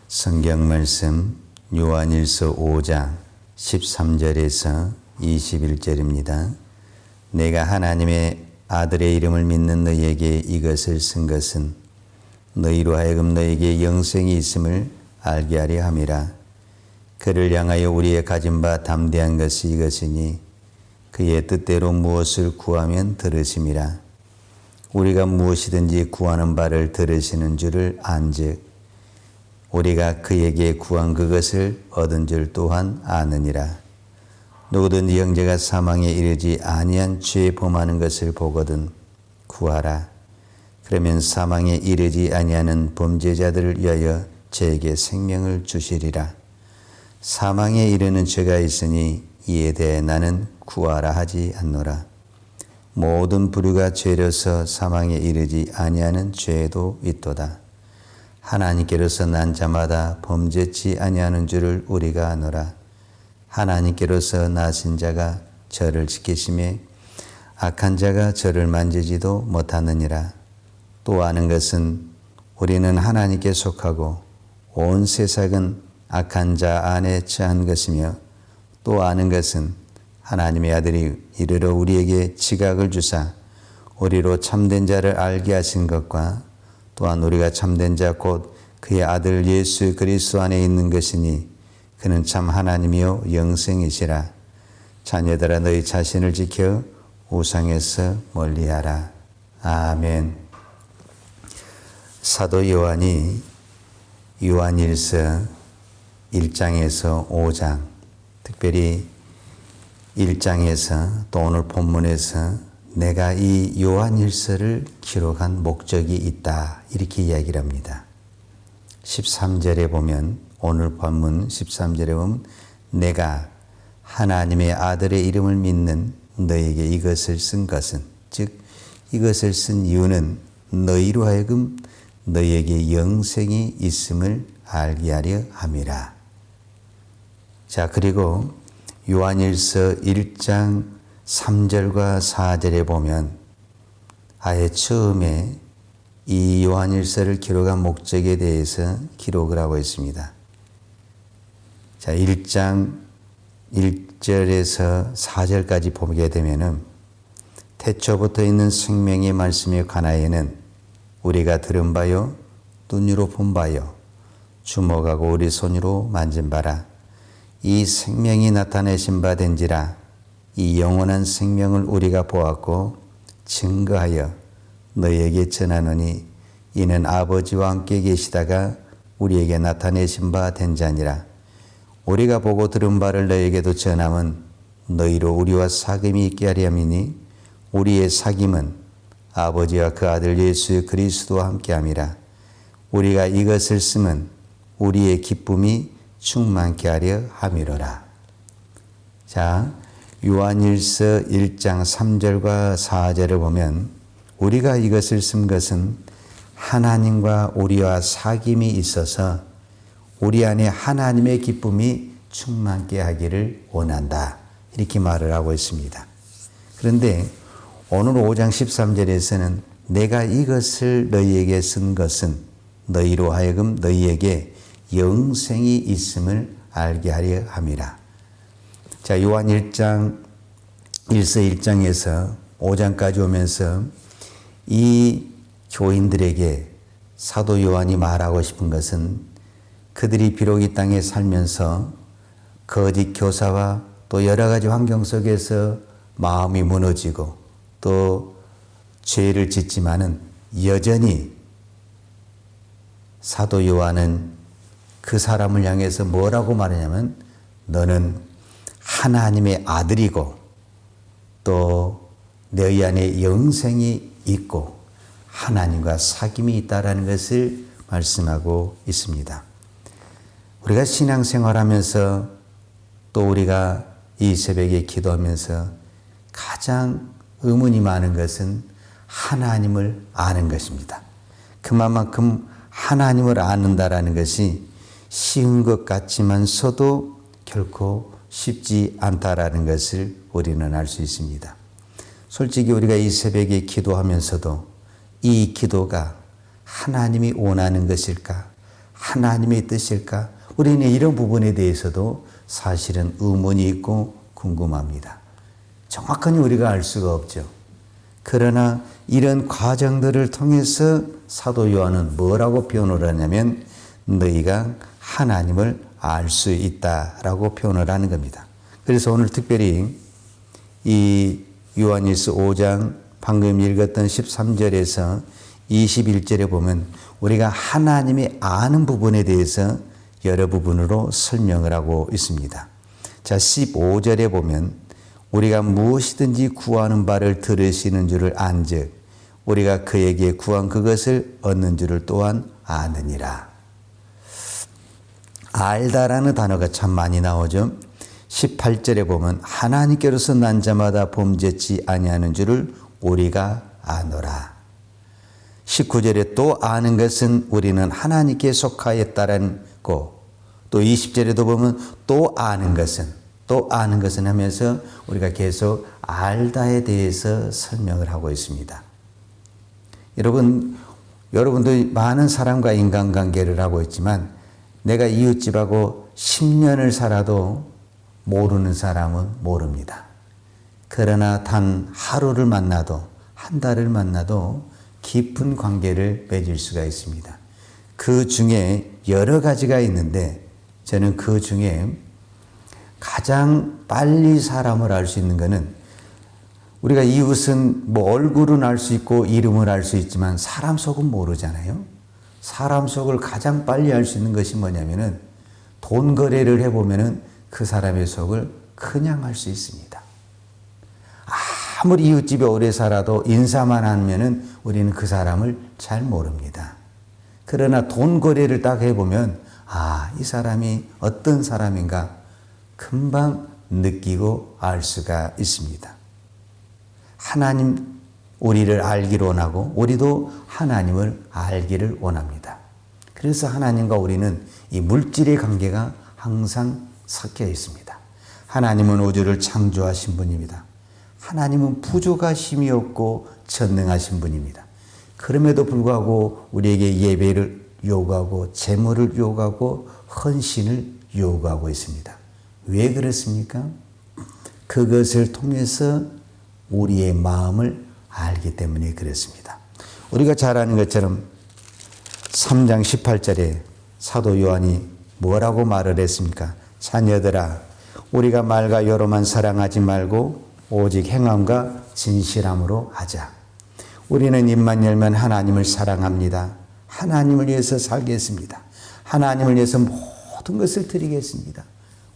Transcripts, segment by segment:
성경 말씀 요한일서 5장 13절에서 21절입니다. 내가 하나님의 아들의 이름을 믿는 너희에게 이것을 쓴 것은 너희로 하여금 너희에게 영생이 있음을 알게 하려 함이라. 그를 향하여 우리의 가진 바 담대한 것이 이것이니 그의 뜻대로 무엇을 구하면 들으심이라. 우리가 무엇이든지 구하는 바를 들으시는 줄을 안즉 우리가 그에게 구한 그것을 얻은 줄 또한 아느니라. 누구든지 형제가 사망에 이르지 아니한 죄에 범하는 것을 보거든 구하라. 그러면 사망에 이르지 아니하는 범죄자들을 위하여 저에게 생명을 주시리라. 사망에 이르는 죄가 있으니 이에 대해 나는 구하라 하지 않노라. 모든 부류가 죄로서 사망에 이르지 아니하는 죄도 있도다. 하나님께로서 난 자마다 범죄치 아니하는 줄을 우리가 아노라. 하나님께로서 나신 자가 저를 지키심에 악한 자가 저를 만지지도 못하느니라. 또 아는 것은 우리는 하나님께 속하고 온 세상은 악한 자 안에 처한 것이며 또 아는 것은 하나님의 아들이 이르러 우리에게 지각을 주사 우리로 참된 자를 알게 하신 것과 또한 우리가 참된 자 곧 그의 아들 예수 그리스도 안에 있는 것이니 그는 참 하나님이요 영생이시라. 자녀들아 너희 자신을 지켜 우상에서 멀리하라. 아멘. 사도 요한이 요한일서 1장에서 5장, 특별히 1장에서 또 오늘 본문에서 내가 이 요한일서를 기록한 목적이 있다 이렇게 이야기를 합니다. 13절에 보면 오늘 본문 13절에 보면 내가 하나님의 아들의 이름을 믿는 너에게 이것을 쓴 것은 즉 이것을 쓴 이유는 너희로 하여금 너희에게 영생이 있음을 알게 하려 함이라. 자, 그리고 요한일서 1장 3절과 4절에 보면 아예 처음에 이 요한일서를 기록한 목적에 대해서 기록을 하고 있습니다. 자, 1장 1절에서 4절까지 보게 되면은 태초부터 있는 생명의 말씀에 관하여는 우리가 들은 바요 눈으로 본 바요 주목하고 우리 손으로 만진 바라. 이 생명이 나타내신 바 된지라. 이 영원한 생명을 우리가 보았고 증거하여 너희에게 전하노니 이는 아버지와 함께 계시다가 우리에게 나타내신 바 된 자니라. 우리가 보고 들은 바를 너희에게도 전함은 너희로 우리와 사귐이 있게 하려 함이니 우리의 사귐은 아버지와 그 아들 예수 그리스도와 함께 함이라. 우리가 이것을 쓰면 우리의 기쁨이 충만케 하려 함이로라. 자, 요한일서 1장 3절과 4절을 보면 우리가 이것을 쓴 것은 하나님과 우리와 사귐이 있어서 우리 안에 하나님의 기쁨이 충만케 하기를 원한다. 이렇게 말을 하고 있습니다. 그런데 오늘 5장 13절에서는 내가 이것을 너희에게 쓴 것은 너희로 하여금 너희에게 영생이 있음을 알게 하려 함이라. 자, 요한 1장 1장1장에서 5장까지 오면서 이 교인들에게 사도 요한이 말하고 싶은 것은 그들이 비록 이 땅에 살면서 거짓 교사와 또 여러 가지 환경 속에서 마음이 무너지고 또 죄를 짓지만은 여전히 사도 요한은 그 사람을 향해서 뭐라고 말하냐면 너는 하나님의 아들이고 또 너희 안에 영생이 있고 하나님과 사귐이 있다라는 것을 말씀하고 있습니다. 우리가 신앙생활하면서 또 우리가 이 새벽에 기도하면서 가장 의문이 많은 것은 하나님을 아는 것입니다. 그만큼 하나님을 아는다라는 것이 쉬운 것 같지만서도 결코 쉽지 않다라는 것을 우리는 알 수 있습니다. 솔직히 우리가 이 새벽에 기도하면서도 이 기도가 하나님이 원하는 것일까? 하나님의 뜻일까? 우리는 이런 부분에 대해서도 사실은 의문이 있고 궁금합니다. 정확하게 우리가 알 수가 없죠. 그러나 이런 과정들을 통해서 사도 요한은 뭐라고 표현을 하냐면 너희가 하나님을 알 수 있다라고 표현을 하는 겁니다. 그래서 오늘 특별히 이 요한일서 5장 방금 읽었던 13절에서 21절에 보면 우리가 하나님이 아는 부분에 대해서 여러 부분으로 설명을 하고 있습니다. 자, 15절에 보면 우리가 무엇이든지 구하는 바를 들으시는 줄을 안즉 우리가 그에게 구한 그것을 얻는 줄을 또한 아느니라. 알다라는 단어가 참 많이 나오죠. 18절에 보면 하나님께로서 난 자마다 범죄치 아니하는 줄을 우리가 아노라. 19절에 또 아는 것은 우리는 하나님께 속하였다라는 거. 또 20절에도 보면 또 아는 것은 하면서 우리가 계속 알다에 대해서 설명을 하고 있습니다. 여러분도 많은 사람과 인간관계를 하고 있지만 내가 이웃집하고 10년을 살아도 모르는 사람은 모릅니다. 그러나 단 하루를 만나도 한 달을 만나도 깊은 관계를 맺을 수가 있습니다. 그 중에 여러 가지가 있는데 저는 그 중에 가장 빨리 사람을 알 수 있는 것은 우리가 이웃은 뭐 얼굴은 알 수 있고 이름을 알 수 있지만 사람 속은 모르잖아요. 사람 속을 가장 빨리 알 수 있는 것이 뭐냐면은 돈 거래를 해보면은 그 사람의 속을 그냥 알 수 있습니다. 아무리 이웃집에 오래 살아도 인사만 하면은 우리는 그 사람을 잘 모릅니다. 그러나 돈 거래를 딱 해보면 이 사람이 어떤 사람인가 금방 느끼고 알 수가 있습니다. 하나님 우리를 알기를 원하고 우리도 하나님을 알기를 원합니다. 그래서 하나님과 우리는 이 물질의 관계가 항상 섞여 있습니다. 하나님은 우주를 창조하신 분입니다. 하나님은 부족하심이 없고 전능하신 분입니다. 그럼에도 불구하고 우리에게 예배를 요구하고 재물을 요구하고 헌신을 요구하고 있습니다. 왜 그렇습니까? 그것을 통해서 우리의 마음을 알기 때문에 그렇습니다. 우리가 잘 아는 것처럼 3장 18절에 사도 요한이 뭐라고 말을 했습니까? 자녀들아 우리가 말과 여로만 사랑하지 말고 오직 행함과 진실함으로 하자. 우리는 입만 열면 하나님을 사랑합니다. 하나님을 위해서 살겠습니다. 하나님을 위해서 모든 것을 드리겠습니다.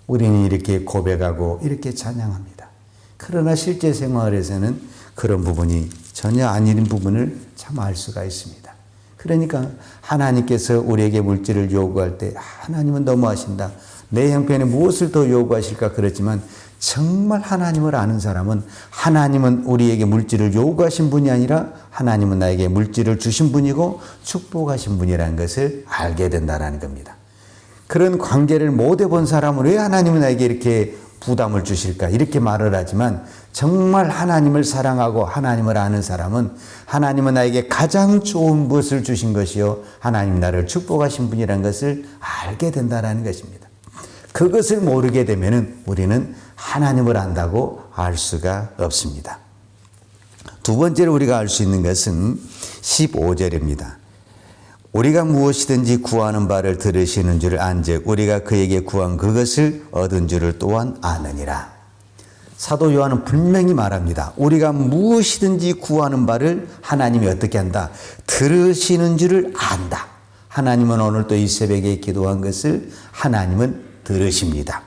우리는 이렇게 고백하고 이렇게 찬양합니다. 그러나 실제 생활에서는 그런 부분이 전혀 아닌 부분을 참 알 수가 있습니다. 그러니까 하나님께서 우리에게 물질을 요구할 때 하나님은 너무하신다. 내 형편에 무엇을 더 요구하실까 그렇지만 정말 하나님을 아는 사람은 하나님은 우리에게 물질을 요구하신 분이 아니라 하나님은 나에게 물질을 주신 분이고 축복하신 분이라는 것을 알게 된다는 겁니다. 그런 관계를 못 해본 사람은 왜 하나님은 나에게 이렇게 부담을 주실까 이렇게 말을 하지만 정말 하나님을 사랑하고 하나님을 아는 사람은 하나님은 나에게 가장 좋은 것을 주신 것이요 하나님 나를 축복하신 분이라는 것을 알게 된다는 것입니다. 그것을 모르게 되면 우리는 하나님을 안다고 알 수가 없습니다. 두 번째로 우리가 알 수 있는 것은 15절입니다. 우리가 무엇이든지 구하는 바를 들으시는 줄 안즉 우리가 그에게 구한 그것을 얻은 줄을 또한 아느니라. 사도 요한은 분명히 말합니다. 우리가 무엇이든지 구하는 바를 하나님이 어떻게 한다? 들으시는 줄을 안다. 하나님은 오늘 또 이 새벽에 기도한 것을 하나님은 들으십니다.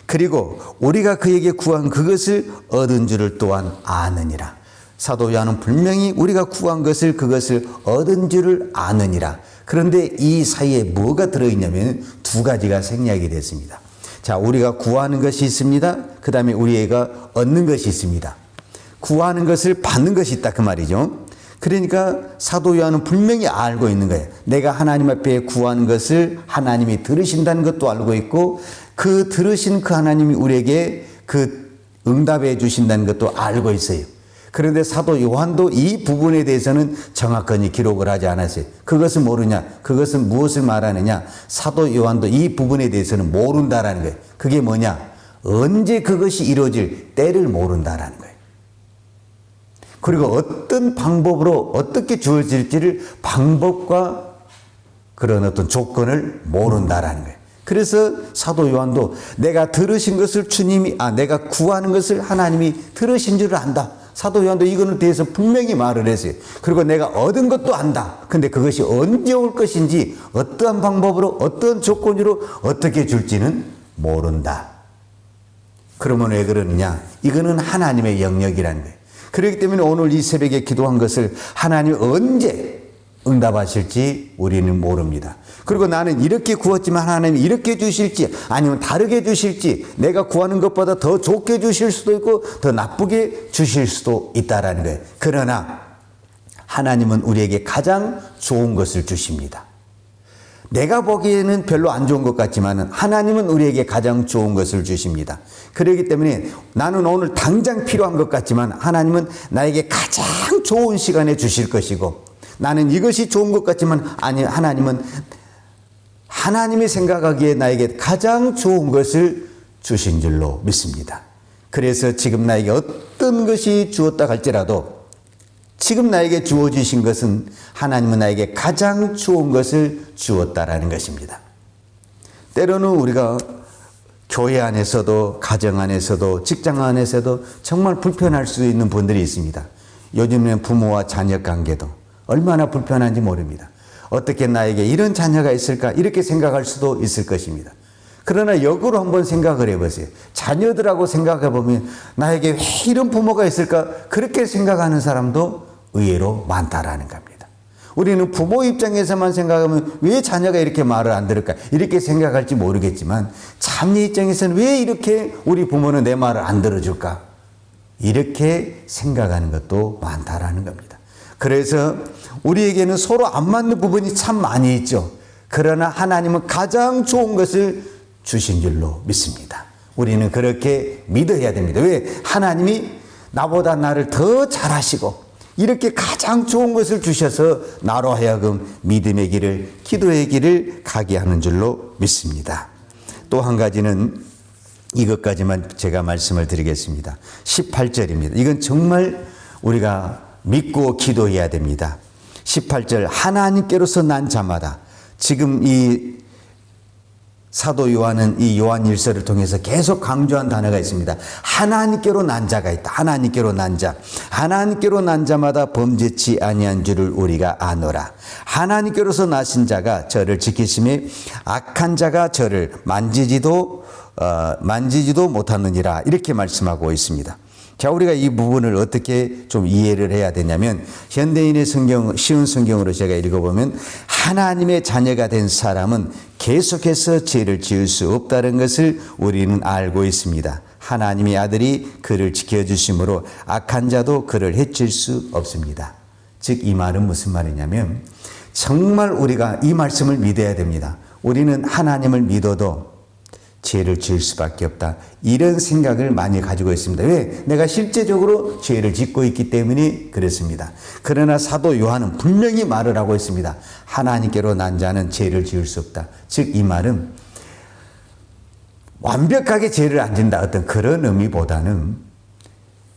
그리고 우리가 그에게 구한 그것을 얻은 줄을 또한 아느니라. 사도 요한은 분명히 우리가 구한 것을 그것을 얻은 줄을 아느니라. 그런데 이 사이에 뭐가 들어있냐면 두 가지가 생략이 됐습니다. 자, 우리가 구하는 것이 있습니다. 그 다음에 우리가 얻는 것이 있습니다. 구하는 것을 받는 것이 있다 그 말이죠. 그러니까 사도 요한은 분명히 알고 있는 거예요. 내가 하나님 앞에 구하는 것을 하나님이 들으신다는 것도 알고 있고 그 들으신 그 하나님이 우리에게 그 응답해 주신다는 것도 알고 있어요. 그런데 사도 요한도 이 부분에 대해서는 정확하게 기록을 하지 않았어요. 그것은 모르냐? 그것은 무엇을 말하느냐? 사도 요한도 이 부분에 대해서는 모른다라는 거예요. 그게 뭐냐? 언제 그것이 이루어질 때를 모른다라는 거예요. 그리고 어떤 방법으로 어떻게 주어질지를 방법과 그런 어떤 조건을 모른다라는 거예요. 그래서 사도 요한도 내가 들으신 것을 내가 구하는 것을 하나님이 들으신 줄을 안다. 사도 요한도 이거에 대해서 분명히 말을 했어요. 그리고 내가 얻은 것도 안다. 근데 그것이 언제 올 것인지 어떠한 방법으로 어떤 조건으로 어떻게 줄지는 모른다. 그러면 왜 그러느냐? 이거는 하나님의 영역이라는 거예요. 그렇기 때문에 오늘 이 새벽에 기도한 것을 하나님이 언제 응답하실지 우리는 모릅니다. 그리고 나는 이렇게 구했지만 하나님이 이렇게 주실지 아니면 다르게 주실지 내가 구하는 것보다 더 좋게 주실 수도 있고 더 나쁘게 주실 수도 있다라는 거예요. 그러나 하나님은 우리에게 가장 좋은 것을 주십니다. 내가 보기에는 별로 안 좋은 것 같지만 하나님은 우리에게 가장 좋은 것을 주십니다. 그렇기 때문에 나는 오늘 당장 필요한 것 같지만 하나님은 나에게 가장 좋은 시간에 주실 것이고 나는 이것이 좋은 것 같지만 하나님은 하나님이 생각하기에 나에게 가장 좋은 것을 주신 줄로 믿습니다. 그래서 지금 나에게 어떤 것이 주었다 할지라도 지금 나에게 주어주신 것은 하나님은 나에게 가장 좋은 것을 주었다라는 것입니다. 때로는 우리가 교회 안에서도 가정 안에서도 직장 안에서도 정말 불편할 수 있는 분들이 있습니다. 요즘엔 부모와 자녀 관계도 얼마나 불편한지 모릅니다. 어떻게 나에게 이런 자녀가 있을까 이렇게 생각할 수도 있을 것입니다. 그러나 역으로 한번 생각을 해보세요. 자녀들하고 생각해 보면 나에게 왜 이런 부모가 있을까 그렇게 생각하는 사람도 의외로 많다라는 겁니다. 우리는 부모 입장에서만 생각하면 왜 자녀가 이렇게 말을 안 들을까 이렇게 생각할지 모르겠지만 자녀 입장에서는 왜 이렇게 우리 부모는 내 말을 안 들어줄까 이렇게 생각하는 것도 많다라는 겁니다. 그래서 우리에게는 서로 안 맞는 부분이 참 많이 있죠. 그러나 하나님은 가장 좋은 것을 주신 줄로 믿습니다. 우리는 그렇게 믿어야 됩니다. 왜? 하나님이 나보다 나를 더 잘하시고 이렇게 가장 좋은 것을 주셔서 나로 하여금 믿음의 길을 기도의 길을 가게 하는 줄로 믿습니다. 또 한 가지는 이것까지만 제가 말씀을 드리겠습니다. 18절입니다. 이건 정말 우리가 믿고 기도해야 됩니다. 18절 하나님께로서 난 자마다 지금 이 사도 요한은 이 요한일서를 통해서 계속 강조한 단어가 있습니다. 하나님께로 난 자가 있다. 하나님께로 난 자. 하나님께로 난 자마다 범죄치 아니한 줄을 우리가 아노라. 하나님께로서 나신 자가 저를 지키심에 악한 자가 저를 만지지도 못하느니라. 이렇게 말씀하고 있습니다. 자, 우리가 이 부분을 어떻게 좀 이해를 해야 되냐면 현대인의 쉬운 성경으로 제가 읽어보면 하나님의 자녀가 된 사람은 계속해서 죄를 지을 수 없다는 것을 우리는 알고 있습니다. 하나님의 아들이 그를 지켜주심으로 악한 자도 그를 해칠 수 없습니다. 즉 이 말은 무슨 말이냐면 정말 우리가 이 말씀을 믿어야 됩니다. 우리는 하나님을 믿어도 죄를 지을 수밖에 없다. 이런 생각을 많이 가지고 있습니다. 왜? 내가 실제적으로 죄를 짓고 있기 때문에 그렇습니다. 그러나 사도 요한은 분명히 말을 하고 있습니다. 하나님께로 난 자는 죄를 지을 수 없다. 즉 이 말은 완벽하게 죄를 안 짓는다 어떤 그런 의미보다는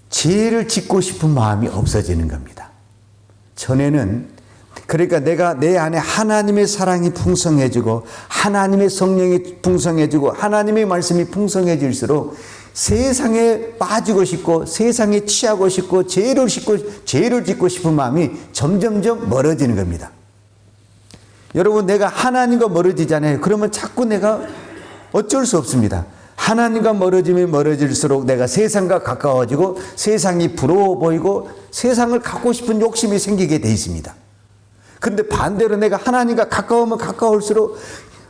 죄를 짓고 싶은 마음이 없어지는 겁니다. 전에는 그러니까 내가 내 안에 하나님의 사랑이 풍성해지고 하나님의 성령이 풍성해지고 하나님의 말씀이 풍성해질수록 세상에 빠지고 싶고 세상에 취하고 싶고 죄를 짓고 싶은 마음이 점점점 멀어지는 겁니다. 여러분 내가 하나님과 멀어지잖아요. 그러면 자꾸 내가 어쩔 수 없습니다. 하나님과 멀어지면 멀어질수록 내가 세상과 가까워지고 세상이 부러워 보이고 세상을 갖고 싶은 욕심이 생기게 돼 있습니다. 그런데 반대로 내가 하나님과 가까우면 가까울수록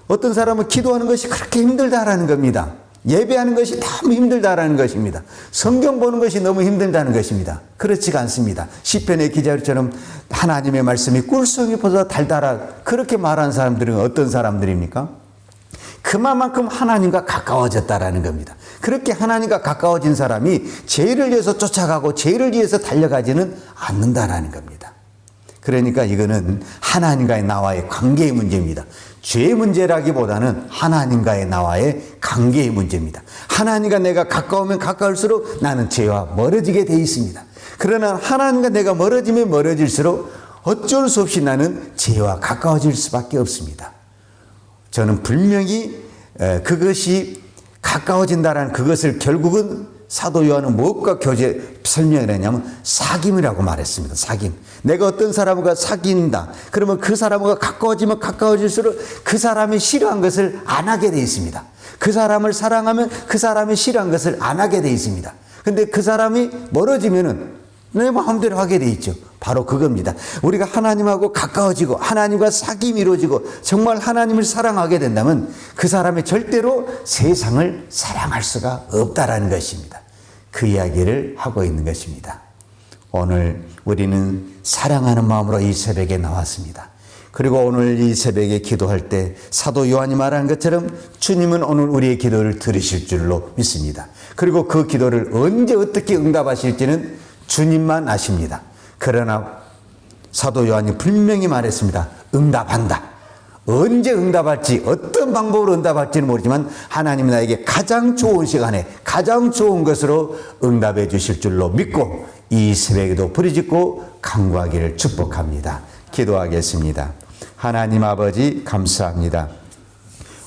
어떤 사람은 기도하는 것이 그렇게 힘들다라는 겁니다. 예배하는 것이 너무 힘들다라는 것입니다. 성경 보는 것이 너무 힘들다는 것입니다. 그렇지가 않습니다. 시편의 기자처럼 하나님의 말씀이 꿀송이보다 달달하 그렇게 말하는 사람들은 어떤 사람들입니까? 그만큼 하나님과 가까워졌다라는 겁니다. 그렇게 하나님과 가까워진 사람이 죄를 위해서 쫓아가고 죄를 위해서 달려가지는 않는다라는 겁니다. 그러니까 이거는 하나님과의 나와의 관계의 문제입니다. 죄의 문제라기보다는 하나님과의 나와의 관계의 문제입니다. 하나님과 내가 가까우면 가까울수록 나는 죄와 멀어지게 돼 있습니다. 그러나 하나님과 내가 멀어지면 멀어질수록 어쩔 수 없이 나는 죄와 가까워질 수밖에 없습니다. 저는 분명히 그것이 가까워진다라는 그것을 결국은 사도 요한은 무엇과 설명을 했냐면 사귐이라고 말했습니다. 사귐. 내가 어떤 사람과 사귄다. 그러면 그 사람과 가까워지면 가까워질수록 그 사람이 싫어한 것을 안 하게 되어 있습니다. 그 사람을 사랑하면 그 사람이 싫어한 것을 안 하게 되어 있습니다. 근데 그 사람이 멀어지면은 내 마음대로 하게 돼 있죠. 바로 그겁니다. 우리가 하나님하고 가까워지고 하나님과 사귐이 이루어지고 정말 하나님을 사랑하게 된다면 그 사람이 절대로 세상을 사랑할 수가 없다라는 것입니다. 그 이야기를 하고 있는 것입니다. 오늘 우리는 사랑하는 마음으로 이 새벽에 나왔습니다. 그리고 오늘 이 새벽에 기도할 때 사도 요한이 말한 것처럼 주님은 오늘 우리의 기도를 들으실 줄로 믿습니다. 그리고 그 기도를 언제 어떻게 응답하실지는 주님만 아십니다. 그러나 사도 요한이 분명히 말했습니다. 응답한다. 언제 응답할지 어떤 방법으로 응답할지는 모르지만 하나님이 나에게 가장 좋은 시간에 가장 좋은 것으로 응답해 주실 줄로 믿고 이 새벽에도 부르짖고 간구하기를 축복합니다. 기도하겠습니다. 하나님 아버지 감사합니다.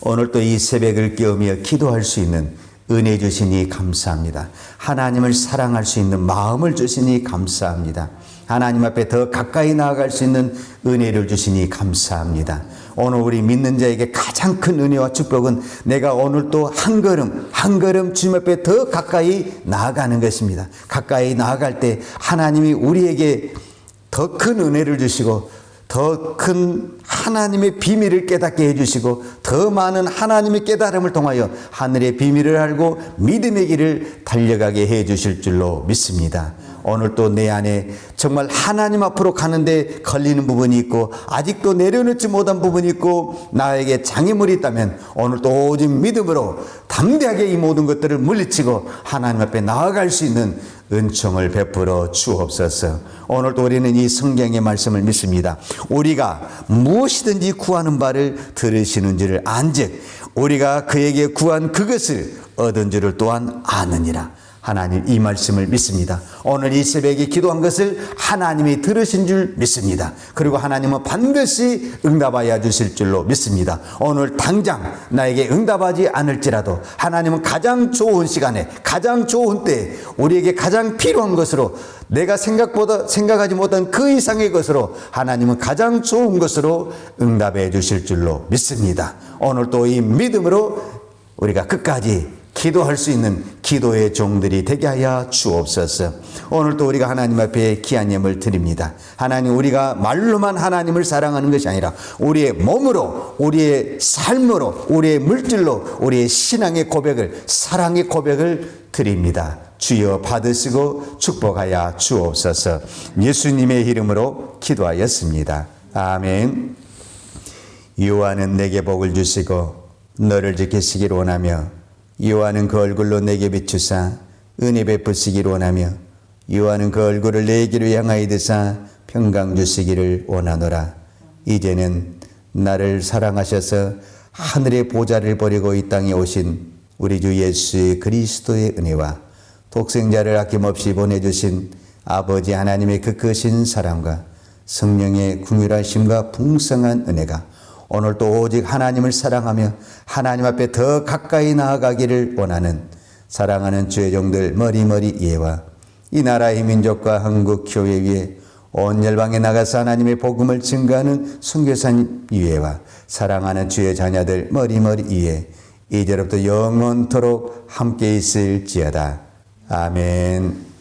오늘 또 이 새벽을 깨우며 기도할 수 있는 은혜 주시니 감사합니다. 하나님을 사랑할 수 있는 마음을 주시니 감사합니다. 하나님 앞에 더 가까이 나아갈 수 있는 은혜를 주시니 감사합니다. 오늘 우리 믿는 자에게 가장 큰 은혜와 축복은 내가 오늘 또 한 걸음 주님 앞에 더 가까이 나아가는 것입니다. 가까이 나아갈 때 하나님이 우리에게 더 큰 은혜를 주시고 더 큰 하나님의 비밀을 깨닫게 해주시고 더 많은 하나님의 깨달음을 통하여 하늘의 비밀을 알고 믿음의 길을 달려가게 해주실 줄로 믿습니다. 오늘 또 내 안에 정말 하나님 앞으로 가는데 걸리는 부분이 있고 아직도 내려놓지 못한 부분이 있고 나에게 장애물이 있다면 오늘 또 오직 믿음으로 담대하게 이 모든 것들을 물리치고 하나님 앞에 나아갈 수 있는 은총을 베풀어 주옵소서. 오늘도 우리는 이 성경의 말씀을 믿습니다. 우리가 무엇이든지 구하는 바를 들으시는 줄을 안즉 우리가 그에게 구한 그것을 얻은 줄을 또한 아느니라. 하나님 이 말씀을 믿습니다. 오늘 이 새벽에 기도한 것을 하나님이 들으신 줄 믿습니다. 그리고 하나님은 반드시 응답하여 주실 줄로 믿습니다. 오늘 당장 나에게 응답하지 않을지라도 하나님은 가장 좋은 시간에 가장 좋은 때에 우리에게 가장 필요한 것으로 내가 생각하지 못한 그 이상의 것으로 하나님은 가장 좋은 것으로 응답해 주실 줄로 믿습니다. 오늘 또 이 믿음으로 우리가 끝까지 기도할 수 있는 기도의 종들이 되게 하여 주옵소서. 오늘도 우리가 하나님 앞에 귀한 예물 드립니다. 하나님 우리가 말로만 하나님을 사랑하는 것이 아니라 우리의 몸으로 우리의 삶으로 우리의 물질로 우리의 신앙의 고백을 사랑의 고백을 드립니다. 주여 받으시고 축복하여 주옵소서. 예수님의 이름으로 기도하였습니다. 아멘. 요한은 내게 복을 주시고 너를 지키시길 원하며 요한은 그 얼굴로 내게 비추사 은혜 베푸시기를 원하며 요한은 그 얼굴을 내게로 향하여 드사 평강 주시기를 원하노라. 이제는 나를 사랑하셔서 하늘의 보좌를 버리고 이 땅에 오신 우리 주 예수 그리스도의 은혜와 독생자를 아낌없이 보내주신 아버지 하나님의 그 크신 사랑과 성령의 긍휼하심과 풍성한 은혜가 오늘도 오직 하나님을 사랑하며 하나님 앞에 더 가까이 나아가기를 원하는 사랑하는 주의 종들 머리머리 이해와 이 나라의 민족과 한국 교회 위에 온 열방에 나가서 하나님의 복음을 증거하는 선교사님 이해와 사랑하는 주의 자녀들 머리머리 이해 이제로부터 영원토록 함께 있을지어다. 아멘.